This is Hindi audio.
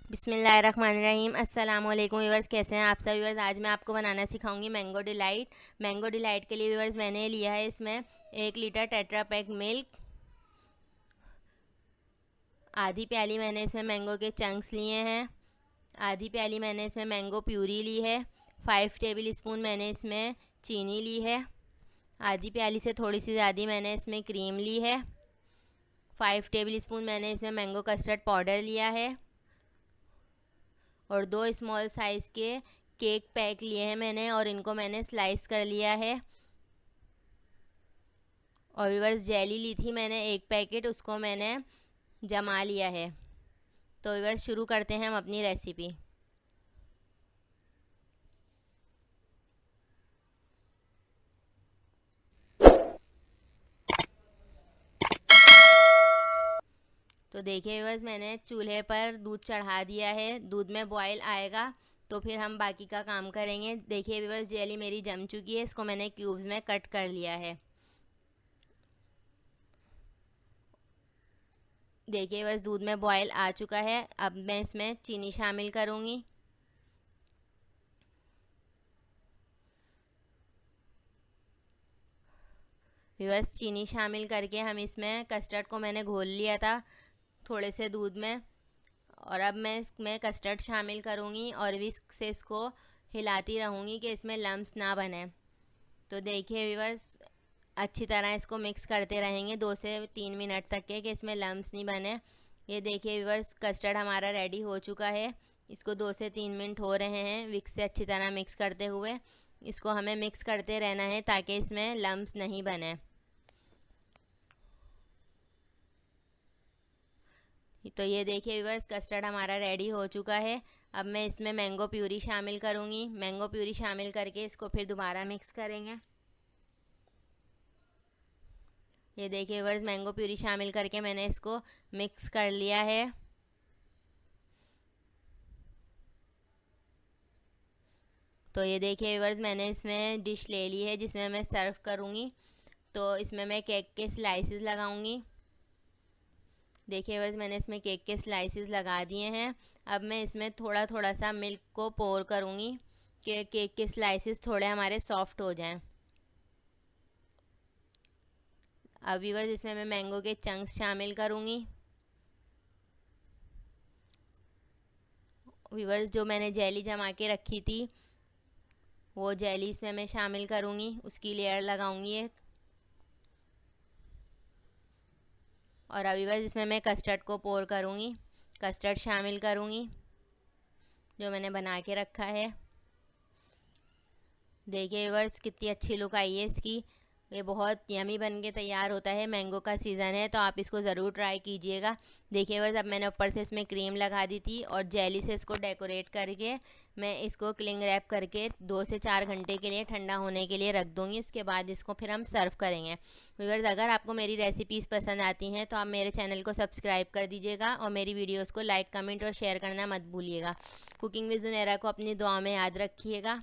बिस्मिल्लाहिर्रहमानिर्रहीम। अस्सलामुअलैकुम व्यूअर्स, कैसे हैं आप सब व्यूअर्स। आज मैं आपको बनाना सिखाऊंगी मैंगो डिलाइट। मैंगो डिलाइट के लिए व्यूअर्स मैंने लिया है इसमें 1 लीटर टेट्रा पैक मिल्क, आधी प्याली मैंने इसमें मैंगो के चंक्स लिए हैं, आधी प्याली मैंने इसमें मैंगो प्यूरी ली है, 5 टेबल स्पून मैंने इसमें चीनी ली है, आधी प्याली से थोड़ी सी ज़्यादा मैंने इसमें क्रीम ली है, 5 टेबल स्पून मैंने इसमें मैंगो कस्टर्ड पाउडर लिया है और 2 स्मॉल साइज़ के केक पैक लिए हैं मैंने और इनको मैंने स्लाइस कर लिया है। और व्यूअर्स जेली ली थी मैंने 1 पैकेट, उसको मैंने जमा लिया है। तो व्यूअर्स शुरू करते हैं हम अपनी रेसिपी। तो देखिए व्यूअर्स, मैंने चूल्हे पर दूध चढ़ा दिया है। दूध में बॉयल आएगा तो फिर हम बाकी का काम करेंगे। देखिए व्यूअर्स, जेली मेरी जम चुकी है, इसको मैंने क्यूब्स में कट कर लिया है। देखिए व्यूअर्स, दूध में बॉयल आ चुका है। अब मैं इसमें चीनी शामिल करूँगी। व्यूअर्स, चीनी शामिल करके हम इसमें कस्टर्ड को मैंने घोल लिया था थोड़े से दूध में, और अब मैं इसमें कस्टर्ड शामिल करूँगी और विस्क से इसको हिलाती रहूँगी कि इसमें लम्स ना बने। तो देखिए व्यूअर्स, अच्छी तरह इसको मिक्स करते रहेंगे 2 से 3 मिनट तक के, कि इसमें लम्स नहीं बने। ये देखिए व्यूअर्स, कस्टर्ड हमारा रेडी हो चुका है। इसको 2 से 3 मिनट हो रहे हैं विक्स से अच्छी तरह मिक्स करते हुए। इसको हमें मिक्स करते रहना है ताकि इसमें लम्स नहीं बने। तो ये देखिए व्यूअर्स, कस्टर्ड हमारा रेडी हो चुका है। अब मैं इसमें मैंगो प्यूरी शामिल करूँगी। मैंगो प्यूरी शामिल करके इसको फिर दोबारा मिक्स करेंगे। ये देखिए व्यूअर्स, मैंगो प्यूरी शामिल करके मैंने इसको मिक्स कर लिया है। तो ये देखिए व्यूअर्स, मैंने इसमें डिश ले ली है जिसमें मैं सर्व करूँगी। तो इसमें मैं केक के स्लाइसेस लगाऊंगी। देखिए व्यूअर्स, मैंने इसमें केक के स्लाइसेस लगा दिए हैं। अब मैं इसमें थोड़ा थोड़ा सा मिल्क को पोर करूँगी कि केक के स्लाइसेस थोड़े हमारे सॉफ्ट हो जाएं। अब व्यूअर्स, इसमें मैं मैंगो के चंक्स शामिल करूँगी। व्यूअर्स, जो मैंने जेली जमा के रखी थी वो जेली इसमें मैं शामिल करूँगी, उसकी लेयर लगाऊंगी एक। और अब व्यूअर्स, इसमें मैं कस्टर्ड को पोर करूँगी, कस्टर्ड शामिल करूँगी जो मैंने बना के रखा है। देखिए व्यूअर्स, कितनी अच्छी लुक आई है इसकी। ये बहुत यमी बन के तैयार होता है। मैंगो का सीज़न है तो आप इसको ज़रूर ट्राई कीजिएगा। देखिए व्यूअर्स, अब मैंने ऊपर से इसमें क्रीम लगा दी थी और जेली से इसको डेकोरेट करके मैं इसको क्लिंग रैप करके 2 से 4 घंटे के लिए ठंडा होने के लिए रख दूँगी। उसके बाद इसको फिर हम सर्व करेंगे। व्यूअर्स, अगर आपको मेरी रेसिपीज़ पसंद आती हैं तो आप मेरे चैनल को सब्सक्राइब कर दीजिएगा और मेरी वीडियोज़ को लाइक, कमेंट और शेयर करना मत भूलिएगा। कुकिंग विद ज़ुनैरा को अपनी दुआ में याद रखिएगा।